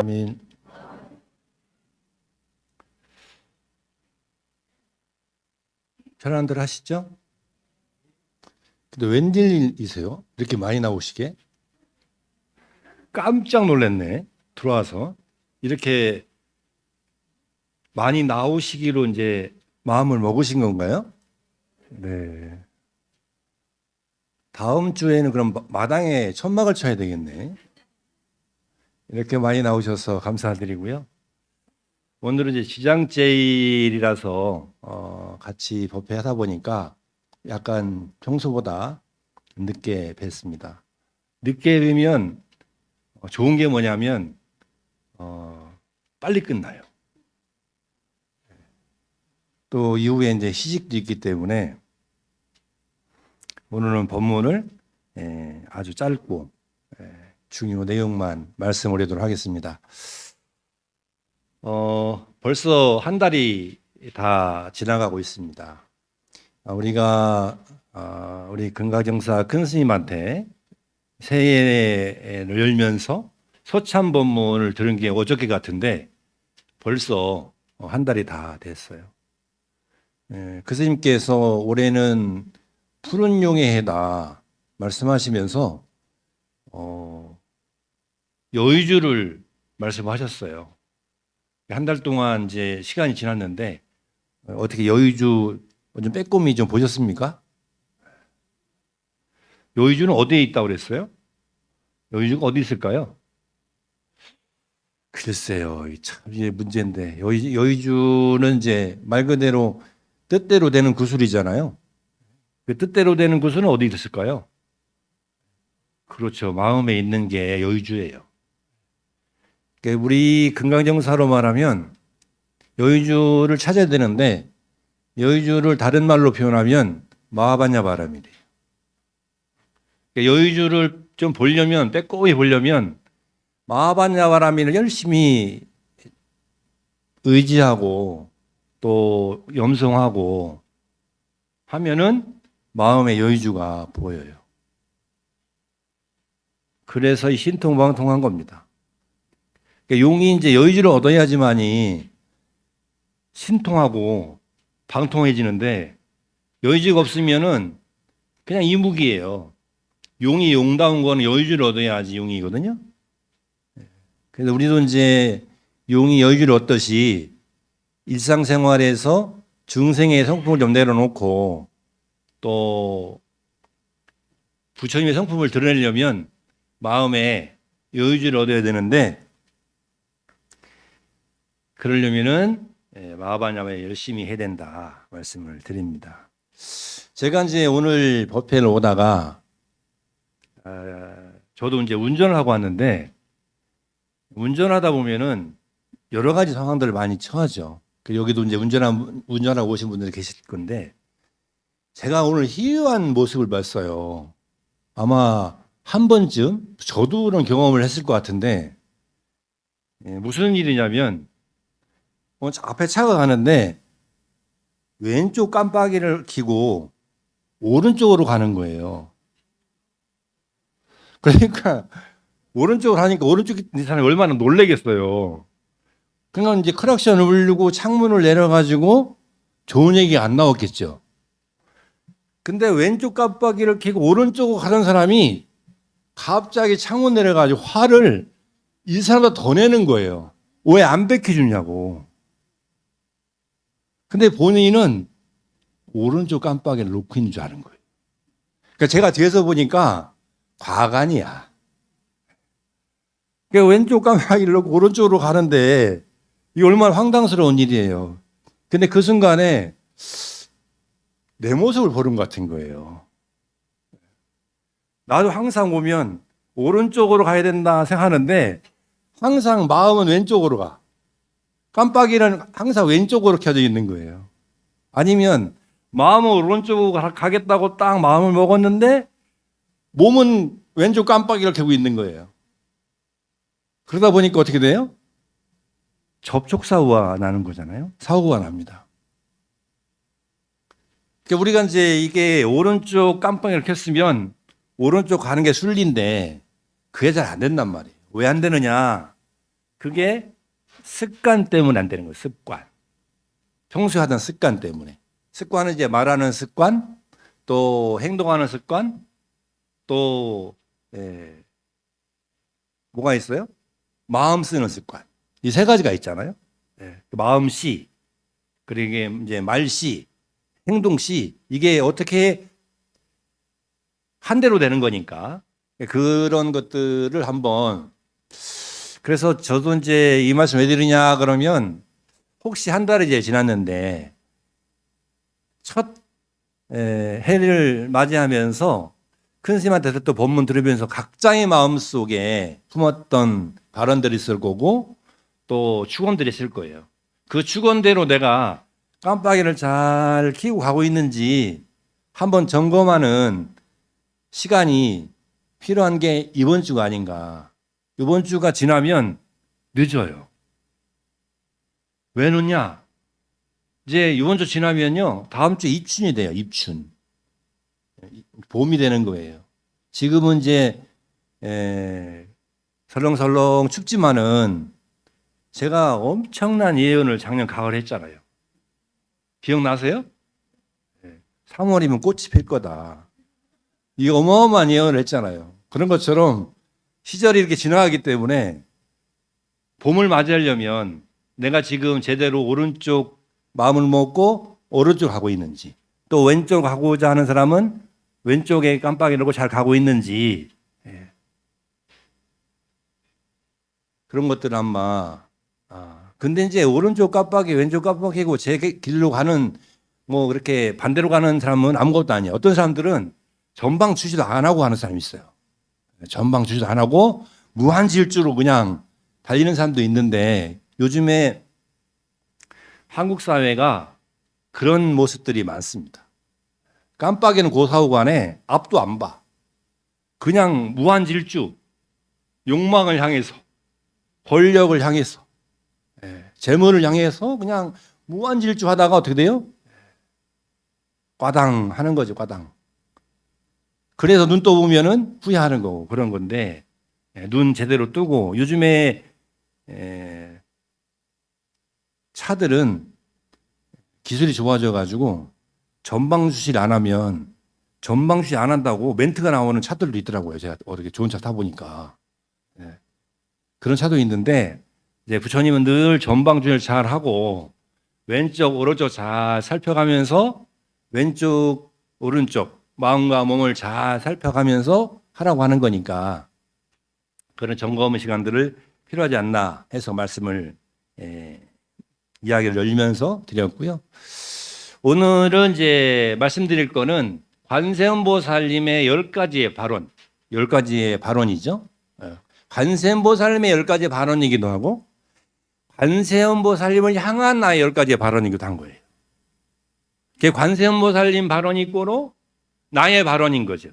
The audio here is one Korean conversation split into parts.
아멘. 편안들 하시죠? 근데 웬일이세요? 이렇게 많이 나오시게? 깜짝 놀랐네. 들어와서. 이렇게 많이 나오시기로 이제 마음을 먹으신 건가요? 네. 다음 주에는 그럼 마당에 천막을 쳐야 되겠네. 이렇게 많이 나오셔서 감사드리고요. 오늘은 이제 지장제일이라서 같이 법회하다 보니까 약간 평소보다 늦게 뵀습니다. 늦게 뵈면 좋은 게 뭐냐면 빨리 끝나요. 또 이후에 이제 시식도 있기 때문에 오늘은 본문을 아주 짧고 중요 내용만 말씀을 하도록 하겠습니다. 벌써 한 달이 다 지나가고 있습니다. 우리가 우리 근가경사 큰 스님한테 새해를 열면서 소참 본문을 들은 게 어저께 같은데 벌써 한 달이 다 됐어요. 그 스님께서 올해는 푸른 용의 해다 말씀하시면서 여의주를 말씀하셨어요. 한 달 동안 이제 시간이 지났는데 어떻게 여의주 좀 빼꼼히 좀 보셨습니까? 여의주는 어디에 있다고 그랬어요? 여의주가 어디 있을까요? 글쎄요, 참 이게 문제인데 여의주는 이제 말 그대로 뜻대로 되는 구슬이잖아요. 그 뜻대로 되는 구슬은 어디 있을까요? 그렇죠, 마음에 있는 게 여의주예요. 그러니까 우리 금강정사로 말하면 여의주를 찾아야 되는데 여의주를 다른 말로 표현하면 마하반야바람이래요. 그러니까 여의주를 좀 보려면 빼꼼히 보려면 마하반야바람이를 열심히 의지하고 또 염성하고 하면은 마음의 여의주가 보여요. 그래서 신통방통한 겁니다. 그러니까 용이 이제 여의주를 얻어야지만이 신통하고 방통해지는데 여의주가 없으면은 그냥 이무기예요. 용이 용다운 거는 여의주를 얻어야지 용이거든요. 그래서 우리도 이제 용이 여의주를 얻듯이 일상생활에서 중생의 성품을 좀 내려놓고 또 부처님의 성품을 드러내려면 마음에 여의주를 얻어야 되는데 그러려면은 마하반야에 열심히 해야 된다 말씀을 드립니다. 제가 이제 오늘 법회를 오다가 저도 이제 운전을 하고 왔는데 운전하다 보면은 여러 가지 상황들을 많이 처하죠. 여기도 이제 운전하고 오신 분들이 계실 건데 제가 오늘 희유한 모습을 봤어요. 아마 한 번쯤 저도 그런 경험을 했을 것 같은데 무슨 일이냐면 앞에 차가 가는데 왼쪽 깜빡이를 켜고 오른쪽으로 가는 거예요. 그러니까 오른쪽으로 하니까 오른쪽 사람이 얼마나 놀래겠어요. 그러니까 이제 크락션을 울리고 창문을 내려가지고 좋은 얘기 안 나왔겠죠. 근데 왼쪽 깜빡이를 켜고 오른쪽으로 가던 사람이 갑자기 창문 내려가지고 화를 이 사람보다 더 내는 거예요. 왜 안 밝혀주냐고. 근데 본인은 오른쪽 깜빡이를 놓고 있는 줄 아는 거예요. 그러니까 제가 뒤에서 보니까 과간이야. 그러니까 왼쪽 깜빡이를 놓고 오른쪽으로 가는데 이게 얼마나 황당스러운 일이에요. 근데 그 순간에 내 모습을 보는 것 같은 거예요. 나도 항상 오면 오른쪽으로 가야 된다 생각하는데 항상 마음은 왼쪽으로 가. 깜빡이는 항상 왼쪽으로 켜져 있는 거예요. 아니면 마음은 오른쪽으로 가겠다고 딱 마음을 먹었는데 몸은 왼쪽 깜빡이를 켜고 있는 거예요. 그러다 보니까 어떻게 돼요? 접촉사고가 나는 거잖아요. 사고가 납니다. 그러니까 우리가 이제 이게 오른쪽 깜빡이를 켰으면 오른쪽 가는 게 순리인데 그게 잘 안 된단 말이에요. 왜 안 되느냐? 그게 습관 때문에 안 되는 거예요. 습관. 평소에 하던 습관 때문에. 습관은 이제 말하는 습관, 또 행동하는 습관, 또 뭐가 있어요? 마음 쓰는 습관. 이 세 가지가 있잖아요. 마음씨, 그리고 이제 말씨, 행동씨, 이게 어떻게 한 대로 되는 거니까 그런 것들을 한번, 그래서 저도 이제 이 말씀 왜 드리냐 그러면, 혹시 한 달이 이제 지났는데 첫 해를 맞이하면서 큰 스님한테 또 법문 들으면서 각자의 마음속에 품었던 발언들이 있을 거고 또 축원들이 있을 거예요. 그 축원대로 내가 깜빡이를 잘 키우고 가고 있는지 한번 점검하는 시간이 필요한 게 이번 주가 아닌가. 이번 주가 지나면 늦어요. 왜 늦냐? 이제 이번 주 지나면요, 다음 주 입춘이 돼요. 입춘. 봄이 되는 거예요. 지금은 이제 설렁설렁 춥지만은 제가 엄청난 예언을 작년 가을 했잖아요. 기억나세요? 3월이면 꽃이 필 거다. 이 어마어마한 예언을 했잖아요. 그런 것처럼 시절이 이렇게 지나가기 때문에 봄을 맞이하려면 내가 지금 제대로 오른쪽 마음을 먹고 오른쪽 가고 있는지, 또 왼쪽 가고자 하는 사람은 왼쪽에 깜빡이를 하고 잘 가고 있는지, 그런 것들 아마 근데 이제 오른쪽 깜빡이 왼쪽 깜빡이고 제 길로 가는, 뭐 그렇게 반대로 가는 사람은 아무것도 아니에요. 어떤 사람들은 전방 주시도 안 하고 하는 사람이 있어요. 전방 주시도 안 하고 무한질주로 그냥 달리는 사람도 있는데, 요즘에 한국 사회가 그런 모습들이 많습니다. 깜빡이는 고사오관에 앞도 안 봐. 그냥 무한질주, 욕망을 향해서, 권력을 향해서, 재물을 향해서 그냥 무한질주 하다가 어떻게 돼요? 과당 하는 거죠, 과당. 그래서 눈 떠보면은 후회하는 거고 그런 건데, 눈 제대로 뜨고, 요즘에 차들은 기술이 좋아져가지고 전방주시를 안 하면, 전방주시 안 한다고 멘트가 나오는 차들도 있더라고요. 제가 어떻게 좋은 차 타보니까. 그런 차도 있는데, 이제 부처님은 늘 전방주시를 잘 하고 왼쪽 오른쪽 잘 살펴가면서, 왼쪽 오른쪽 마음과 몸을 잘 살펴가면서 하라고 하는 거니까, 그런 점검의 시간들을 필요하지 않나 해서 말씀을 이야기를 열면서 드렸고요. 오늘은 이제 말씀드릴 거는 관세음보살님의 10가지의 발언, 10가지의 발언이죠. 관세음보살님의 10가지의 발언이기도 하고 관세음보살님을 향한 나의 10가지의 발언이기도 한 거예요. 그게 관세음보살님 발언이 있고로 나의 발언인 거죠.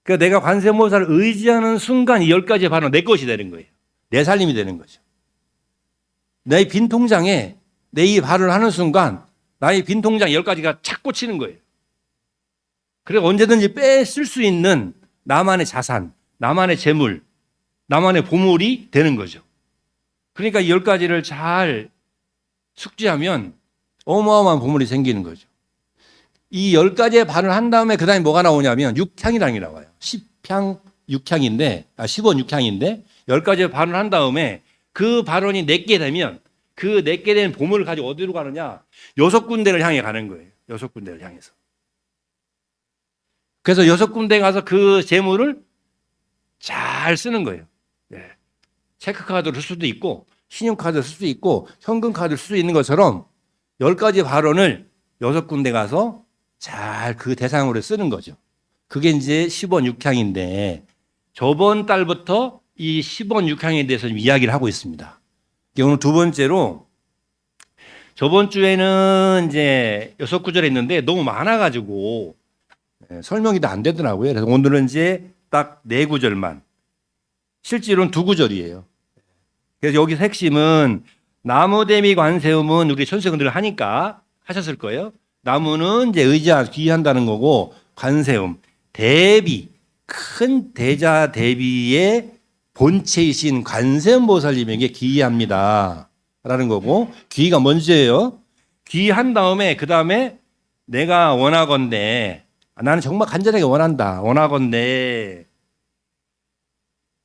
그러니까 내가 관세음보살을 의지하는 순간 이 10가지의 발언은 내 것이 되는 거예요. 내 살림이 되는 거죠. 내 빈 통장에 내 이 발언을 하는 순간 나의 빈 통장 10가지가 착 꽂히는 거예요. 그래서 언제든지 뺏을 수 있는 나만의 자산, 나만의 재물, 나만의 보물이 되는 거죠. 그러니까 이 10가지를 잘 숙지하면 어마어마한 보물이 생기는 거죠. 이 10가지의 발언을 한 다음에 그 다음에 뭐가 나오냐면 육향이라는 게 나와요. 10향 6향인데, 10원 6향인데 10가지의 발언을 한 다음에 그 발언이 내게 되면 그 내게 된 보물을 가지고 어디로 가느냐? 6군데를 향해 가는 거예요. 6군데를 향해서. 그래서 6군데 가서 그 재물을 잘 쓰는 거예요. 체크카드를 쓸 수도 있고 신용카드를 쓸 수도 있고 현금카드를 쓸 수 있는 것처럼 10가지 발언을 6군데 가서 잘 그 대상으로 쓰는 거죠. 그게 이제 10원 6향인데, 저번 달부터 이 10원 6향에 대해서 좀 이야기를 하고 있습니다. 오늘 두 번째로, 저번 주에는 이제 6구절 했는데 너무 많아가지고 설명이 다 안 되더라고요. 그래서 오늘은 이제 딱 4구절만. 실제로는 2구절이에요. 그래서 여기 핵심은 나무대비 관세음은 우리 천수생들 하니까 하셨을 거예요. 나무는 이제 의지하, 귀한다는 거고, 관세음, 대비, 큰 대자 대비의 본체이신 관세음보살님에게 귀의합니다 라는 거고, 귀의가 먼저예요. 귀의한 다음에 그 다음에 내가 원하건대, 나는 정말 간절하게 원하건대.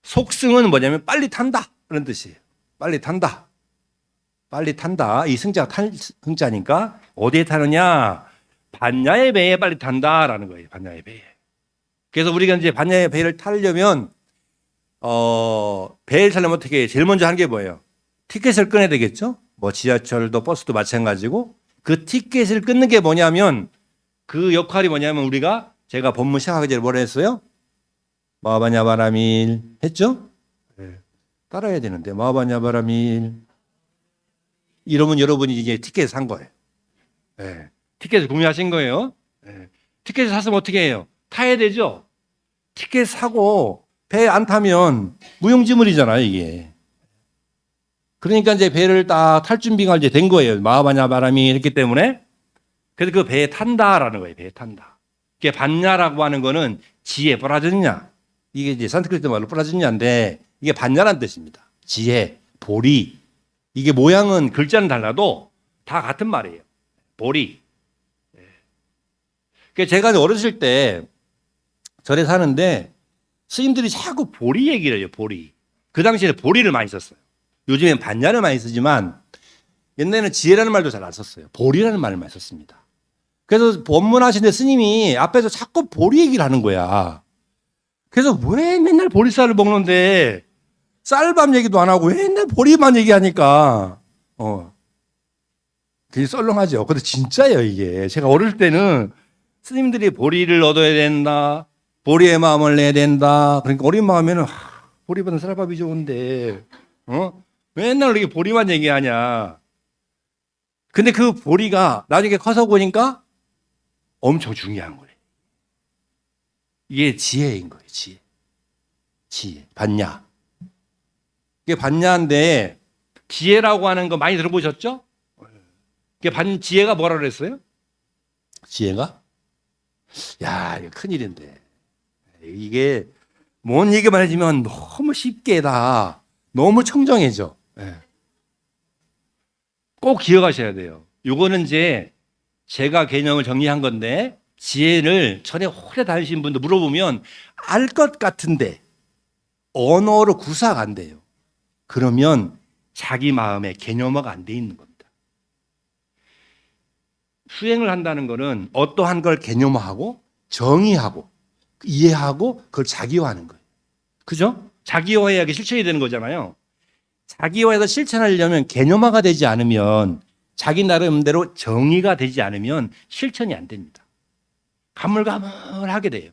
속승은 뭐냐면 빨리 탄다 그런 뜻이에요. 빨리 탄다. 이 승자가 탈 승자니까 어디에 타느냐? 반야의 배에 빨리 탄다라는 거예요. 반야의 배에. 그래서 우리가 이제 반야의 배를 타려면 배를 타려면 어떻게 제일 먼저 하는 게 뭐예요? 티켓을 끊어야 되겠죠? 뭐 지하철도 버스도 마찬가지고, 그 티켓을 끊는 게 뭐냐면, 그 역할이 뭐냐면, 제가 법문 시작하기 전에 뭐라 했어요? 마바냐바라밀 했죠? 네. 따라야 되는데 마바냐바라밀 이러면 여러분이 이제 티켓을 산 거예요. 네. 티켓을 구매하신 거예요. 네. 티켓을 샀으면 어떻게 해요? 타야 되죠? 티켓 사고 배 안 타면 무용지물이잖아요, 이게. 그러니까 이제 배를 딱 탈 준비가 이제 된 거예요. 마바냐바라밀 했기 때문에. 그래서 그 배에 탄다라는 거예요. 배에 탄다. 이게 반야라고 하는 거는 지혜, 브라즈냐. 이게 이제 산스크리트 말로 브라즈냐인데, 이게 반야란 뜻입니다. 지혜, 보리. 이게 모양은 글자는 달라도 다 같은 말이에요. 보리. 그러니까 제가 어렸을 때 절에 사는데 스님들이 자꾸 보리 얘기를 해요. 보리. 그 당시에 보리를 많이 썼어요. 요즘엔 반야를 많이 쓰지만 옛날에는 지혜라는 말도 잘 안 썼어요. 보리라는 말을 많이 썼습니다. 그래서 법문하시는데 스님이 앞에서 자꾸 보리 얘기를 하는 거야. 그래서 왜 맨날 보리쌀을 먹는데 쌀밥 얘기도 안 하고 왜 맨날 보리만 얘기하니까 되게 썰렁하죠. 근데 진짜예요, 이게. 제가 어릴 때는 스님들이 보리를 얻어야 된다, 보리의 마음을 내야 된다. 그러니까 어린 마음에는 보리보다 쌀밥이 좋은데 맨날 이렇게 보리만 얘기하냐. 근데 그 보리가 나중에 커서 보니까 엄청 중요한 거예요. 이게 지혜인 거예요, 지혜. 지혜, 반야. 이게 반야인데, 지혜라고 하는 거 많이 들어보셨죠? 이게 지혜가 뭐라 그랬어요? 지혜가? 야, 이거 큰일인데. 이게, 뭔 얘기만 해주면 너무 쉽게 다, 너무 청정해져. 꼭 기억하셔야 돼요. 요거는 이제 제가 개념을 정리한 건데, 지혜를 전에 오래 다니신 분들 물어보면 알 것 같은데 언어로 구사가 안 돼요. 그러면 자기 마음에 개념화가 안 돼 있는 겁니다. 수행을 한다는 것은 어떠한 걸 개념화하고 정의하고 이해하고 그걸 자기화하는 거예요. 그죠? 자기화해야 실천이 되는 거잖아요. 자기화해서 실천하려면 개념화가 되지 않으면, 자기 나름대로 정의가 되지 않으면 실천이 안 됩니다. 가물가물하게 돼요.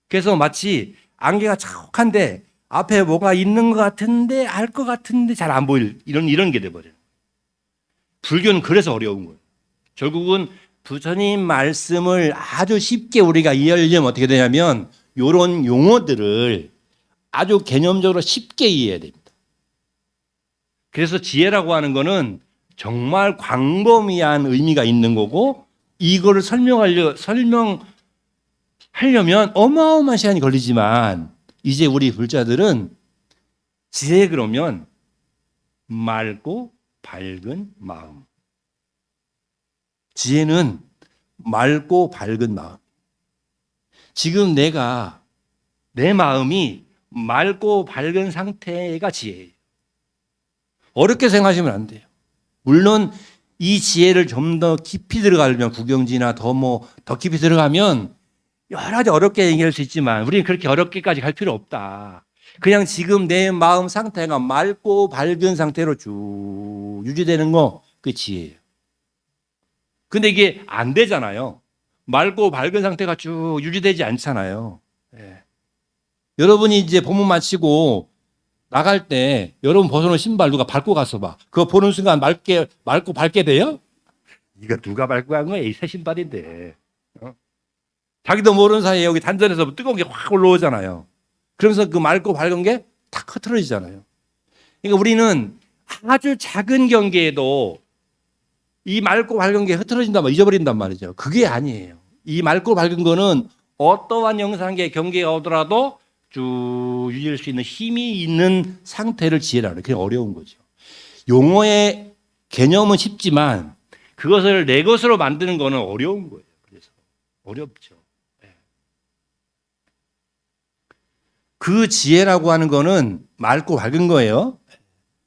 그래서 마치 안개가 촉한데 앞에 뭐가 있는 것 같은데 알 것 같은데 잘 안 보일 이런 게 돼버려요. 불교는 그래서 어려운 거예요. 결국은 부처님 말씀을 아주 쉽게 우리가 이해하려면 어떻게 되냐면 이런 용어들을 아주 개념적으로 쉽게 이해해야 됩니다. 그래서 지혜라고 하는 거는 정말 광범위한 의미가 있는 거고, 이거를 설명하려면 어마어마한 시간이 걸리지만, 이제 우리 불자들은 지혜 그러면 맑고 밝은 마음. 지혜는 맑고 밝은 마음. 지금 내 마음이 맑고 밝은 상태가 지혜예요. 어렵게 생각하시면 안 돼요. 물론 이 지혜를 좀 더 깊이 들어가려면 구경지나 더 깊이 들어가면 여러 가지 어렵게 얘기할 수 있지만 우리는 그렇게 어렵게까지 갈 필요 없다. 그냥 지금 내 마음 상태가 맑고 밝은 상태로 쭉 유지되는 거, 그게 지혜예요. 근데 이게 안 되잖아요. 맑고 밝은 상태가 쭉 유지되지 않잖아요. 여러분이 이제 법문 마치고 나갈 때 여러분 벗어놓은 신발 누가 밟고 갔어 봐. 그거 보는 순간 맑고 밝게 돼요? 이거 누가 밟고 간 거야? 이 새 신발인데. 자기도 모르는 사이에 여기 단전에서 뜨거운 게 확 올라오잖아요. 그러면서 그 맑고 밝은 게 탁 흐트러지잖아요. 그러니까 우리는 아주 작은 경계에도 이 맑고 밝은 게 흐트러진단 말, 잊어버린단 말이죠. 그게 아니에요. 이 맑고 밝은 거는 어떠한 영상계 경계가 오더라도 쭉 유지할 수 있는 힘이 있는 상태를 지혜라고 해요. 그냥 어려운 거죠. 용어의 개념은 쉽지만 그것을 내 것으로 만드는 거는 어려운 거예요. 그래서 어렵죠. 그 지혜라고 하는 거는 맑고 밝은 거예요.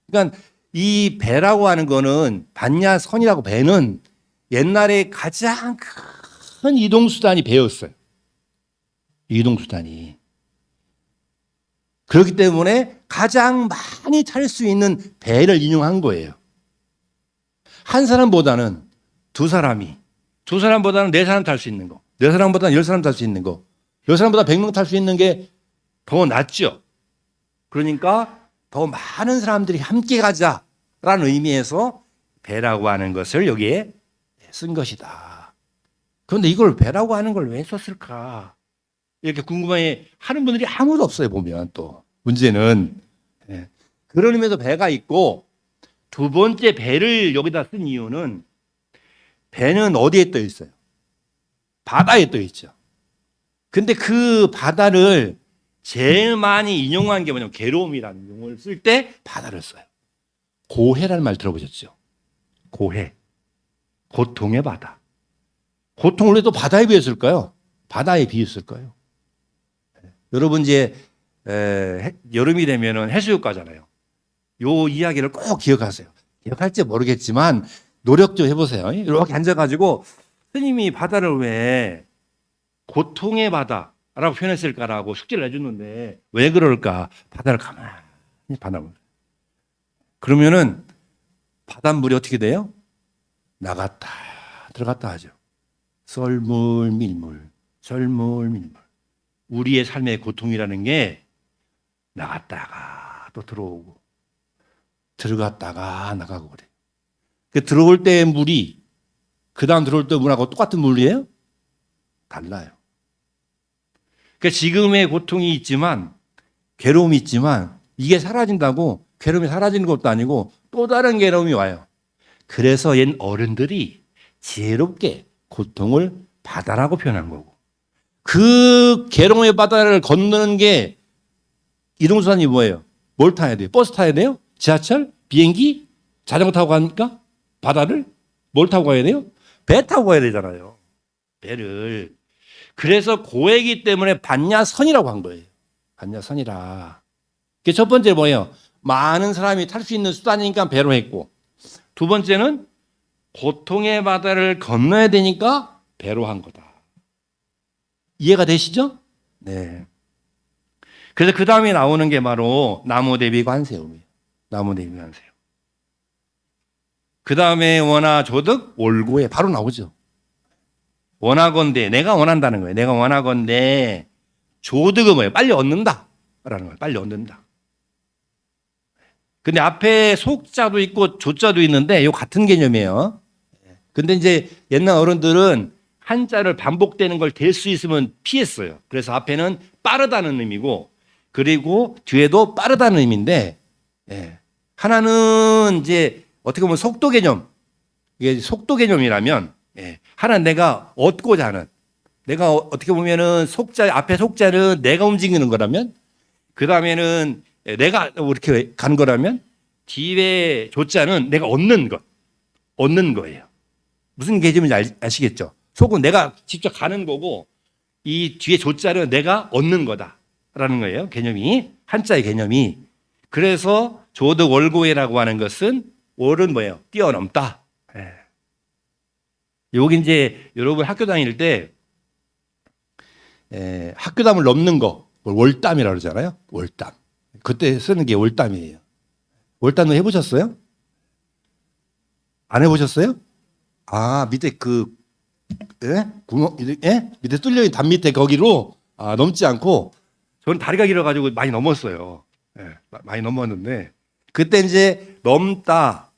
그러니까 이 배라고 하는 거는 반야선이라고, 배는 옛날에 가장 큰 이동수단이 배였어요. 이동수단이. 그렇기 때문에 가장 많이 탈 수 있는 배를 인용한 거예요. 한 사람보다는 두 사람보다는 네 사람 탈 수 있는 거, 네 사람보다는 열 사람 탈 수 있는 거, 열 사람보다 100명 탈 수 있는 게 더 낫죠. 그러니까 더 많은 사람들이 함께 가자라는 의미에서 배라고 하는 것을 여기에 쓴 것이다. 그런데 이걸 배라고 하는 걸 왜 썼을까? 이렇게 궁금해 하는 분들이 아무도 없어요. 보면 또 문제는 그런 의미에서 배가 있고, 두 번째 배를 여기다 쓴 이유는 배는 어디에 떠 있어요? 바다에 떠 있죠. 근데 그 바다를 제일 많이 인용한 게 뭐냐면 괴로움이라는 용어를 쓸 때 바다를 써요. 고해라는 말 들어보셨죠? 고해. 고통의 바다. 고통을 왜 또 바다에 비했을까요? 바다에 비했을까요? 여러분 이제 여름이 되면은 해수욕 가잖아요. 요 이야기를 꼭 기억하세요. 기억할지 모르겠지만 노력 좀 해보세요. 이렇게 앉아가지고 스님이 바다를 왜 고통의 바다라고 표현했을까라고 숙제를 해주는데 왜 그럴까? 바다를 가만히 바라보면, 그러면은 바닷물이 어떻게 돼요? 나갔다 들어갔다 하죠. 썰물밀물, 썰물밀물. 우리의 삶의 고통이라는 게 나갔다가 또 들어오고 들어갔다가 나가고 그래요. 그 들어올 때의 물이 그 다음 들어올 때 물하고 똑같은 물이에요? 달라요. 그러니까 지금의 고통이 있지만, 괴로움이 있지만, 이게 사라진다고 괴로움이 사라지는 것도 아니고 또 다른 괴로움이 와요. 그래서 옛 어른들이 지혜롭게 고통을 바다라고 표현한 거고, 그 괴로움의 바다를 건너는 게 이동수단이 뭐예요? 뭘 타야 돼요? 버스 타야 돼요? 지하철? 비행기? 자전거 타고 가니까? 바다를? 뭘 타고 가야 돼요? 배 타고 가야 되잖아요. 배를. 그래서 고해이기 때문에 반야선이라고 한 거예요. 반야선이라. 첫 번째 뭐예요? 많은 사람이 탈 수 있는 수단이니까 배로 했고, 두 번째는 고통의 바다를 건너야 되니까 배로 한 거다. 이해가 되시죠? 네. 그래서 그 다음에 나오는 게 바로 나무 대비 관세음이에요. 나무 대비 관세음. 그 다음에 원하 조득 올고에 바로 나오죠. 원하건대, 내가 원한다는 거예요. 내가 원하건대 조득은 뭐예요? 빨리 얻는다 라는 거예요. 빨리 얻는다. 근데 앞에 속자도 있고 조자도 있는데 이거 같은 개념이에요. 근데 이제 옛날 어른들은 한자를 반복되는 걸 될 수 있으면 피했어요. 그래서 앞에는 빠르다는 의미고, 그리고 뒤에도 빠르다는 의미인데, 하나는 이제 어떻게 보면 속도 개념, 이게 속도 개념이라면, 하나는 내가 얻고자 하는, 내가 어떻게 보면은 속자, 앞에 속자는 내가 움직이는 거라면, 그 다음에는 내가 이렇게 간 거라면, 뒤에 조자는 내가 얻는 것, 얻는 거예요. 무슨 개념인지 아시겠죠? 속은 내가 직접 가는 거고, 이 뒤에 조자는 내가 얻는 거다라는 거예요. 개념이, 한자의 개념이. 그래서 조득 월고해라고 하는 것은, 월은 뭐예요? 뛰어넘다. 여기 이제 여러분 학교 다닐 때 학교담을 넘는 거 월담이라고 그러잖아요. 월담. 그때 쓰는 게 월담이에요. 월담도 해보셨어요? 안 해보셨어요? 아, 밑에 구멍, 밑에 뚫려있는 담 밑에 거기로 넘지 않고, 저는 다리가 길어가지고 많이 넘었어요. 많이 넘었는데, 그때 이제 넘다,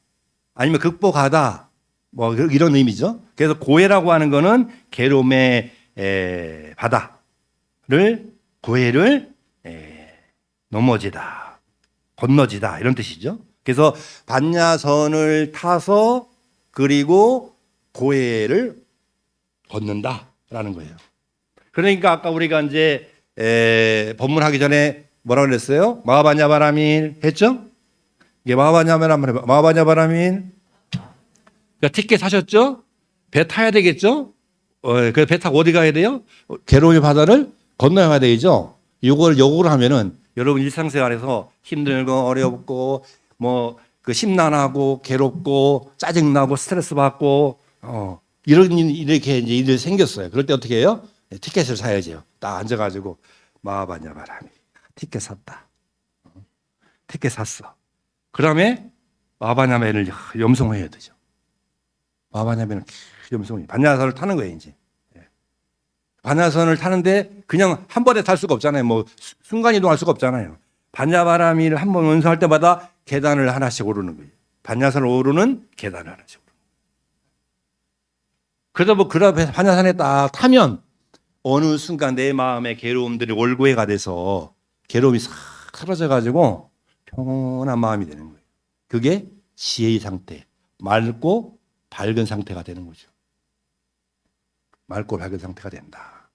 아니면 극복하다, 뭐 이런 의미죠. 그래서 고해라고 하는 거는 괴로움의 바다를, 고해를 넘어지다, 건너지다 이런 뜻이죠. 그래서 반야선을 타서 그리고 고해를 걷는다라는 거예요. 그러니까 아까 우리가 이제 법문하기 전에 뭐라고 그랬어요? 마하바냐바라민 했죠? 이게 마하바냐바라민. 그러니까 티켓 사셨죠? 배 타야 되겠죠? 그 배 타고 어디 가야 돼요? 괴로움의 바다를 건너야 되죠? 요거를 하면은 여러분 일상생활에서 힘들고 어렵고 뭐 그 심란하고 괴롭고 짜증나고 스트레스 받고 이렇게 이제 일이 생겼어요. 그럴 때 어떻게 해요? 티켓을 사야죠. 딱 앉아가지고 마하바냐바라민 티켓 샀다. 티켓 샀어. 그다음에 마하바냐바를 염송해야 되죠. 마하바냐바는 염송이 반야선을 타는 거예요 이제. 반야선을 타는데 그냥 한 번에 탈 수가 없잖아요. 뭐 순간 이동할 수가 없잖아요. 반야바라밀을 한 번 연수할 때마다 계단을 하나씩 오르는 거예요. 반야선을 오르는 계단을 하나씩 오르는 거예요. 그래서 뭐 그 반야선에 딱 타면 어느 순간 내 마음의 괴로움들이 올고해가 돼서 괴로움이 싹 사라져가지고 평온한 마음이 되는 거예요. 그게 지혜의 상태, 맑고 밝은 상태가 되는 거죠. 맑고 밝은 상태가 된다.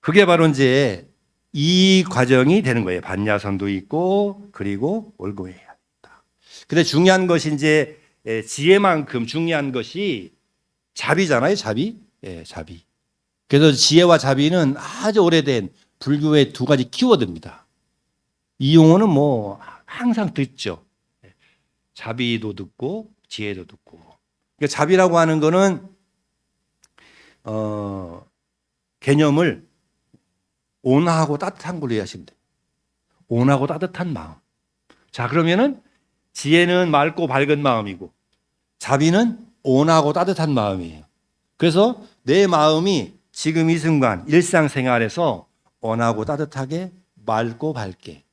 그게 바로 이제 이 과정이 되는 거예요. 반야선도 있고 그리고 올고해야 한다. 근데 중요한 것이 이제 지혜만큼 중요한 것이 자비잖아요. 자비. 자비. 그래서 지혜와 자비는 아주 오래된 불교의 두 가지 키워드입니다. 이 용어는 뭐 항상 듣죠. 자비도 듣고 지혜도 듣고. 그러니까 자비라고 하는 거는 개념을 온화하고 따뜻한 걸로 이해하시면 돼요. 온화하고 따뜻한 마음. 자, 그러면은 지혜는 맑고 밝은 마음이고 자비는 온화하고 따뜻한 마음이에요. 그래서 내 마음이 지금 이 순간 일상생활에서 온화하고 따뜻하게 맑고 밝게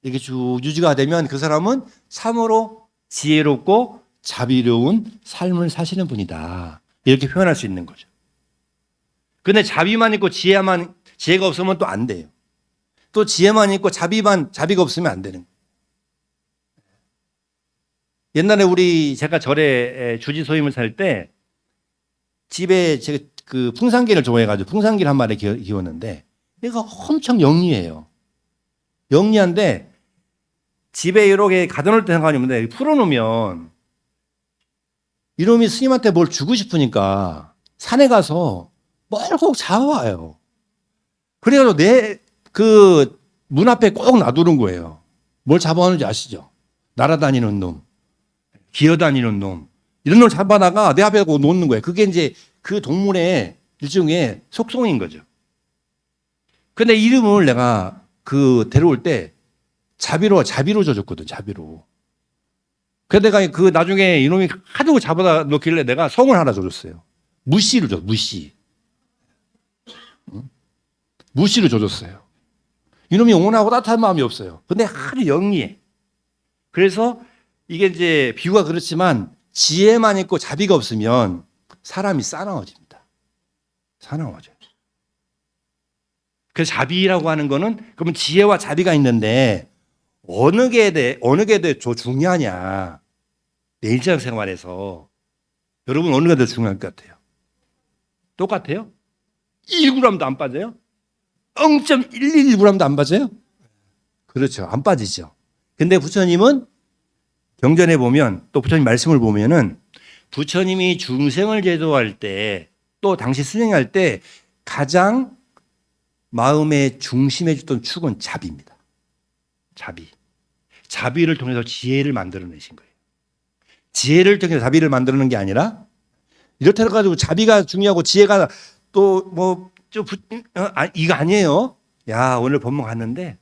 이렇게 쭉 유지가 되면 그 사람은 참으로 지혜롭고 자비로운 삶을 사시는 분이다. 이렇게 표현할 수 있는 거죠. 근데 자비만 있고 지혜가 없으면 또 안 돼요. 또 지혜만 있고 자비가 없으면 안 되는 거예요. 옛날에 제가 절에 주지소임을 살 때 집에 제가 그 풍산개를 좋아해가지고 풍산개를 한 마리 키웠는데 얘가 엄청 영리해요. 영리한데 집에 이렇게 가둬놓을 때 상관이 없는데 풀어놓으면 이놈이 스님한테 뭘 주고 싶으니까 산에 가서 뭘 꼭 잡아와요. 그래가지고 내 그 문 앞에 꼭 놔두는 거예요. 뭘 잡아오는지 아시죠? 날아다니는 놈, 기어다니는 놈, 이런 놈을 잡아다가 내 앞에 놓는 거예요. 그게 이제 그 동물의 일종의 속성인 거죠. 근데 이름을 내가 데려올 때 자비로 줘줬거든, 자비로. 그래서 내가 나중에 이놈이 하도 잡아다 놓길래 내가 성을 하나 줘줬어요. 무씨를 줬어, 무씨. 무씨를 줘줬어요. 이놈이 온화하고 따뜻한 마음이 없어요. 근데 아주 영리해. 그래서 이게 이제 비유가 그렇지만 지혜만 있고 자비가 없으면 사람이 싸나워집니다. 싸나워져요. 그래서 자비라고 하는 거는 그러면 지혜와 자비가 있는데 어느 게 더 중요하냐. 내 일상생활에서 여러분 어느 게 더 중요할 것 같아요? 똑같아요? 1g도 안 빠져요? 0.111g도 안 빠져요? 그렇죠. 안 빠지죠. 근데 부처님은 경전에 보면 또 부처님 말씀을 보면은 부처님이 중생을 제도할 때 또 당시 수행할 때 가장 마음의 중심에 줬던 축은 자비입니다. 자비. 자비를 통해서 지혜를 만들어내신 거예요. 지혜를 통해서 자비를 만드는 게 아니라 이렇다 해가지고 자비가 중요하고 지혜가 또 뭐 이거 아니에요. 야, 오늘 법문 갔는데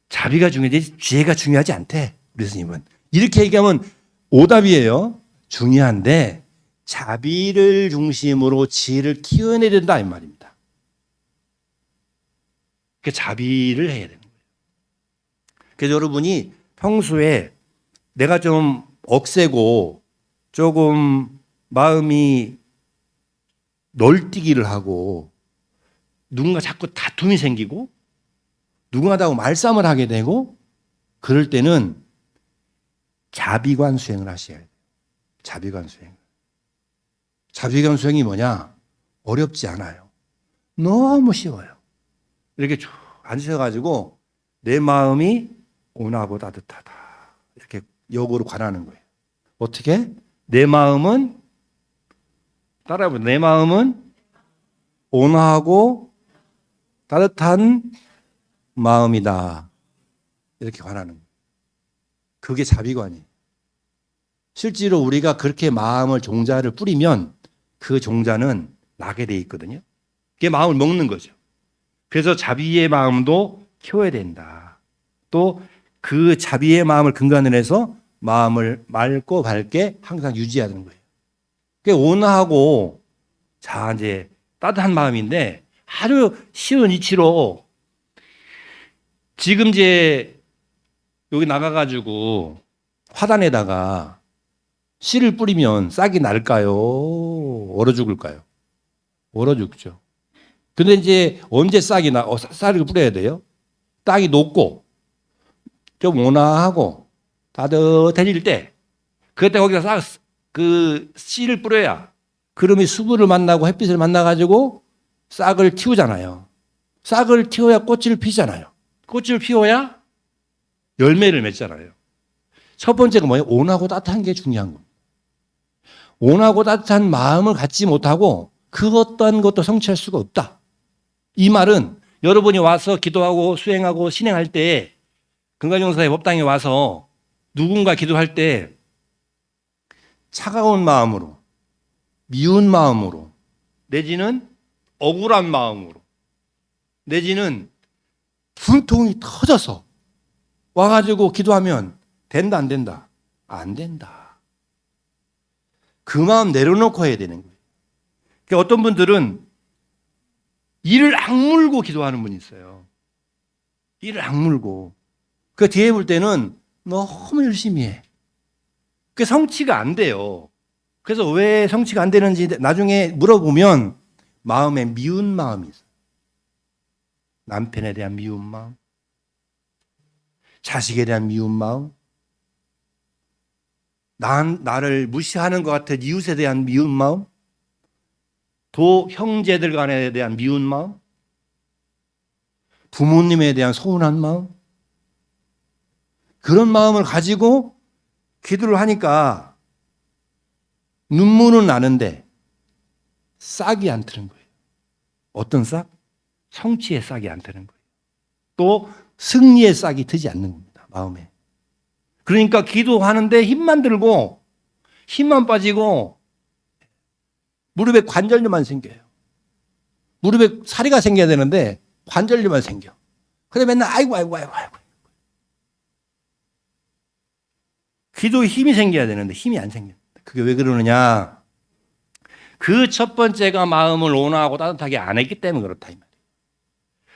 자비가 중요하지 지혜가 중요하지 않대. 우리 스님은. 이렇게 얘기하면 오답이에요. 중요한데 자비를 중심으로 지혜를 키워내야 된다 이 말입니다. 그 자비를 해야 되는 거예요. 그래서 여러분이 평소에 내가 좀 억세고 조금 마음이 널뛰기를 하고 누군가 자꾸 다툼이 생기고 누군가하고 말싸움을 하게 되고 그럴 때는 자비관 수행을 하셔야 돼요. 자비관 수행. 자비관 수행이 뭐냐? 어렵지 않아요. 너무 쉬워요. 이렇게 쭉 앉으셔가지고 내 마음이 온화하고 따뜻하다. 이렇게 역으로 관하는 거예요. 어떻게? 내 마음은 따라해보세요. 내 마음은 온화하고 따뜻한 마음이다. 이렇게 관하는 거예요. 그게 자비관이에요. 실제로 우리가 그렇게 마음을 종자를 뿌리면 그 종자는 나게 돼 있거든요. 그게 마음을 먹는 거죠. 그래서 자비의 마음도 키워야 된다. 또 그 자비의 마음을 근간으로 해서 마음을 맑고 밝게 항상 유지하는 거예요. 그게 온화하고 자 이제 따뜻한 마음인데 아주 쉬운 이치로 지금 이제 여기 나가가지고 화단에다가 씨를 뿌리면 싹이 날까요? 얼어 죽을까요? 얼어 죽죠. 근데 이제 언제 싹을 뿌려야 돼요? 땅이 녹고 좀 온화하고 따뜻해질 때 그때 거기다 그 씨를 뿌려야 그름이 수분을 만나고 햇빛을 만나가지고 싹을 틔우잖아요. 싹을 틔워야 꽃을 피잖아요. 꽃을 피워야 열매를 맺잖아요. 첫 번째가 뭐예요? 온하고 따뜻한 게 중요한 겁니다. 온하고 따뜻한 마음을 갖지 못하고 그 어떤 것도 성취할 수가 없다. 이 말은 여러분이 와서 기도하고 수행하고 신행할 때 금강용사의 법당에 와서 누군가 기도할 때 차가운 마음으로 미운 마음으로 내지는 억울한 마음으로 내지는 분통이 터져서 와가지고 기도하면 된다 안 된다? 안 된다. 그 마음 내려놓고 해야 되는 거예요. 그러니까 어떤 분들은 이를 악물고 기도하는 분이 있어요. 이를 악물고. 그 뒤에 볼 때는 너무 열심히 해. 그게 성취가 안 돼요. 그래서 왜 성취가 안 되는지 나중에 물어보면 마음에 미운 마음이 있어요. 남편에 대한 미운 마음, 자식에 대한 미운 마음, 나를 무시하는 것 같은 이웃에 대한 미운 마음, 또 형제들 간에 대한 미운 마음, 부모님에 대한 서운한 마음, 그런 마음을 가지고 기도를 하니까 눈물은 나는데 싹이 안 트는 거예요. 어떤 싹? 성취의 싹이 안 트는 거예요. 또 승리의 싹이 트지 않는 겁니다. 마음에. 그러니까 기도하는데 힘만 들고 힘만 빠지고 무릎에 관절염만 생겨요. 무릎에 사리가 생겨야 되는데 관절염만 생겨. 그래 맨날 아이고. 기도에 힘이 생겨야 되는데 힘이 안 생겨. 그게 왜 그러느냐? 그 첫 번째가 마음을 온화하고 따뜻하게 안 했기 때문에 그렇다 이 말이에요.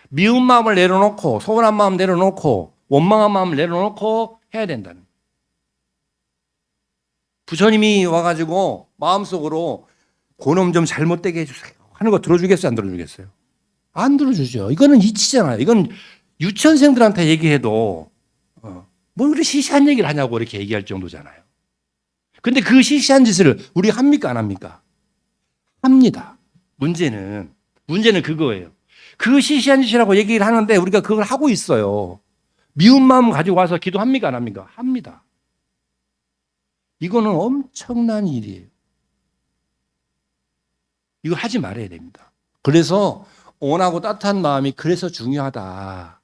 미운 마음을 내려놓고 서운한 마음 내려놓고 원망한 마음을 내려놓고 해야 된다는 거예요. 부처님이 와가지고 마음속으로 그놈 좀 잘못되게 해주세요 하는 거 들어주겠어요? 안 들어주겠어요? 안 들어주죠. 이거는 이치잖아요. 이건 유치원생들한테 얘기해도 뭐 그렇게 시시한 얘기를 하냐고 이렇게 얘기할 정도잖아요. 근데 그 시시한 짓을 우리가 합니까 안 합니까? 합니다. 문제는 그거예요. 그 시시한 짓이라고 얘기를 하는데 우리가 그걸 하고 있어요. 미운 마음 가지고 와서 기도합니까 안 합니까? 합니다. 이거는 엄청난 일이에요. 이거 하지 말아야 됩니다. 그래서 온하고 따뜻한 마음이 그래서 중요하다.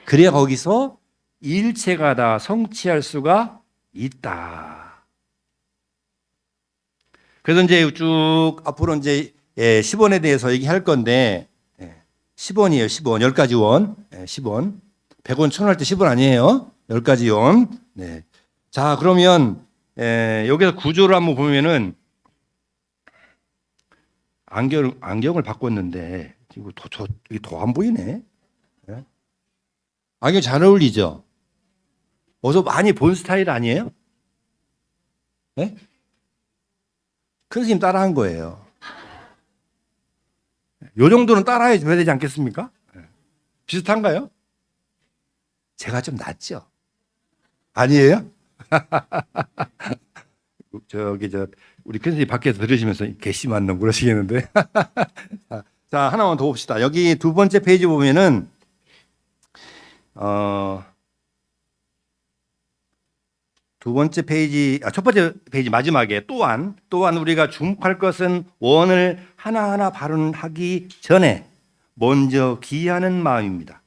그래야 거기서 일체가 다 성취할 수가 있다. 그래서 이제 쭉 앞으로 이제 10원에 대해서 얘기할 건데 10원이에요. 10원. 10가지 원. 10원. 100원, 1000원 할 때 10원 아니에요. 10가지 원. 네. 자, 그러면 여기서 구조를 한번 보면은 안경을 바꿨는데 이거 더 안 보이네. 네? 안경 잘 어울리죠? 어서 많이 본 스타일 아니에요? 네? 큰 스님 따라한 거예요. 요 정도는 따라야 되지 않겠습니까? 네. 비슷한가요? 제가 좀 낫죠? 아니에요? 우리 큰 스님 밖에서 들으시면서 개씨만 놈 그러시겠는데. 자, 하나만 더 봅시다. 여기 두 번째 페이지 보면은 두 번째 페이지, 첫 번째 페이지 마지막에 또한 우리가 주목할 것은 원을 하나하나 발언하기 전에 먼저 귀하는 마음입니다.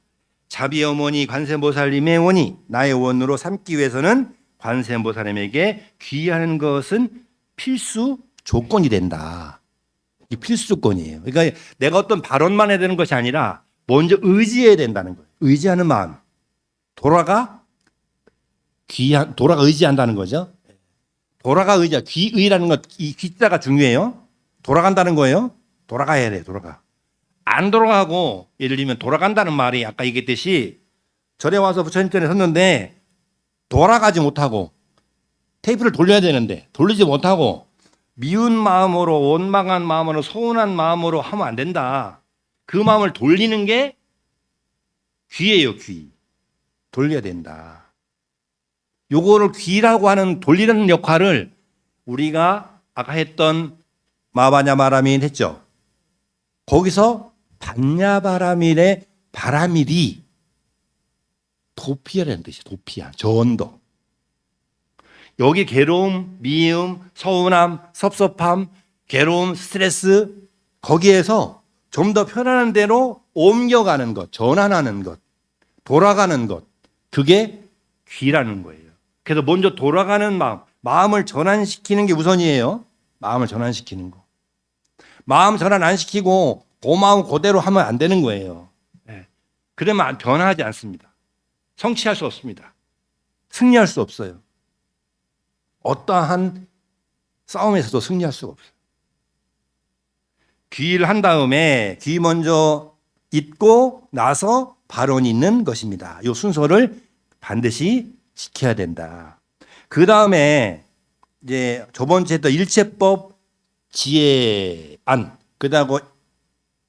자비 어머니 관세음보살님의 원이 나의 원으로 삼기 위해서는 관세음보살님에게 귀하는 것은 필수 조건이 된다. 이 필수 조건이에요. 그러니까 내가 어떤 발언만 해야 되는 것이 아니라 먼저 의지해야 된다는 거예요. 의지하는 마음. 돌아가 의지한다는 거죠. 돌아가 의지하. 귀의라는 것, 이 귀자가 중요해요. 돌아간다는 거예요. 돌아가야 돼. 돌아가. 안 돌아가고 예를 들면 돌아간다는 말이 아까 얘기했듯이 절에 와서 부처님 전에 섰는데 돌아가지 못하고 테이프를 돌려야 되는데 돌리지 못하고 미운 마음으로 원망한 마음으로 서운한 마음으로 하면 안 된다. 그 마음을 돌리는 게 귀예요. 귀. 돌려야 된다. 요거를 귀라고 하는 돌리는 역할을 우리가 아까 했던 마바냐마라민 했죠. 거기서 반야바라밀의 바라밀이 도피하라는 뜻이에요. 도피야. 저언도. 여기 괴로움, 미움, 서운함, 섭섭함, 괴로움, 스트레스 거기에서 좀 더 편안한 대로 옮겨가는 것, 전환하는 것, 돌아가는 것 그게 귀라는 거예요. 그래서 먼저 돌아가는 마음을 전환시키는 게 우선이에요. 마음을 전환시키는 거. 마음 전환 안 시키고 그 마음 그대로 하면 안 되는 거예요. 그러면 변화하지 않습니다. 성취할 수 없습니다. 승리할 수 없어요. 어떠한 싸움에서도 승리할 수가 없어요. 귀를 한 다음에 귀 먼저 잊고 나서 발언이 있는 것입니다. 이 순서를 반드시 지켜야 된다. 그 다음에 이제 저번 주에 했던 일체법 지혜안, 그다음에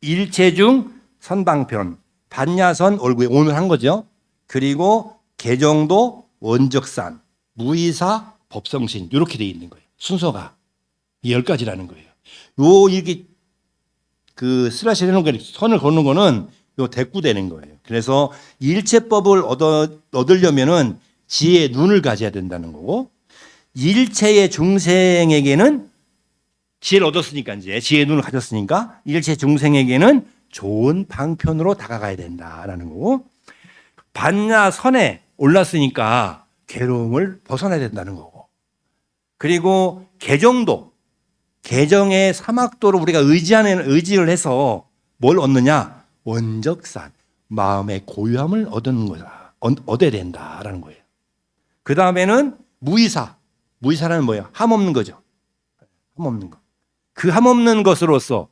일체중 선방편, 반야선 얼굴에 오늘 한 거죠. 그리고 개정도 원적산, 무의사 법성신 이렇게 돼 있는 거예요. 순서가 이 10가지라는 거예요. 요 이렇게 그 슬라시 해놓은 거 선을 걷는 거는 요 대꾸되는 거예요. 그래서 일체법을 얻으려면은 지혜의 눈을 가져야 된다는 거고, 일체의 중생에게는 지혜를 얻었으니까 이제 지혜의 눈을 가졌으니까 일체 중생에게는 좋은 방편으로 다가가야 된다라는 거고, 반야선에 올랐으니까 괴로움을 벗어나야 된다는 거고, 그리고 개정도, 개정의 사막도를 우리가 의지를 해서 뭘 얻느냐? 원적산, 마음의 고요함을 얻어야 된다라는 거예요. 그 다음에는 무의사. 무의사라는 뭐예요? 함없는 거죠. 함없는 거. 그 함없는 것으로서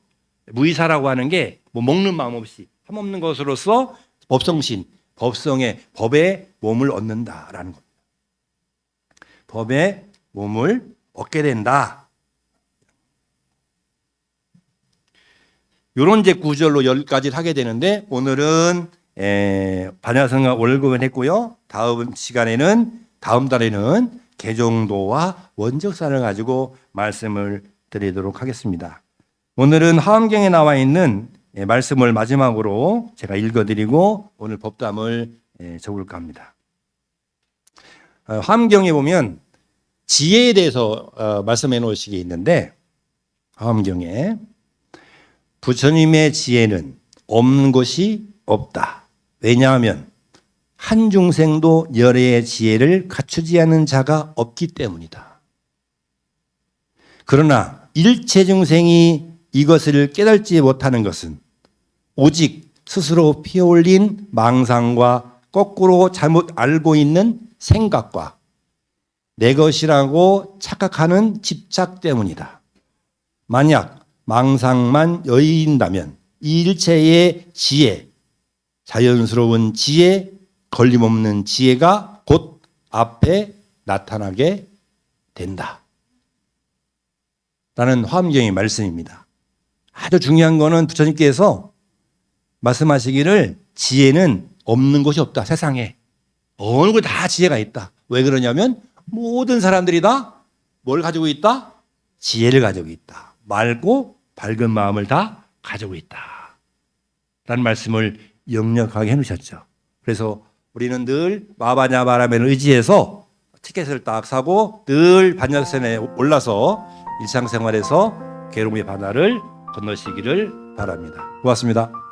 무의사라고 하는 게 뭐 먹는 마음 없이 함없는 것으로서 법성신, 법의 몸을 얻는다라는 겁니다. 법의 몸을 얻게 된다. 이런 이제 구절로 10가지를 하게 되는데 오늘은 반야성과 월급을 했고요. 다음 달에는 개정도와 원적산을 가지고 말씀을 드리도록 하겠습니다. 오늘은 하엄경에 나와 있는 말씀을 마지막으로 제가 읽어드리고 오늘 법담을 적을까 합니다. 하엄경에 보면 지혜에 대해서 말씀해 놓으신 게 있는데, 하엄경에 부처님의 지혜는 없는 것이 없다. 왜냐하면 한 중생도 열애의 지혜를 갖추지 않은 자가 없기 때문이다. 그러나 일체 중생이 이것을 깨닫지 못하는 것은 오직 스스로 피어올린 망상과 거꾸로 잘못 알고 있는 생각과 내 것이라고 착각하는 집착 때문이다. 만약 망상만 여인다면 이 일체의 지혜, 자연스러운 지혜, 걸림없는 지혜가 곧 앞에 나타나게 된다. 라는 화엄경의 말씀입니다. 아주 중요한 거는 부처님께서 말씀하시기를 지혜는 없는 것이 없다. 세상에 어느 것 다 지혜가 있다. 왜 그러냐면 모든 사람들이 다 뭘 가지고 있다? 지혜를 가지고 있다. 맑고 밝은 마음을 다 가지고 있다. 라는 말씀을 역력하게 해놓으셨죠. 그래서 우리는 늘 마바냐바라멘을 의지해서 티켓을 딱 사고 늘 반야선에 올라서 일상생활에서 괴로움의 바다를 건너시기를 바랍니다. 고맙습니다.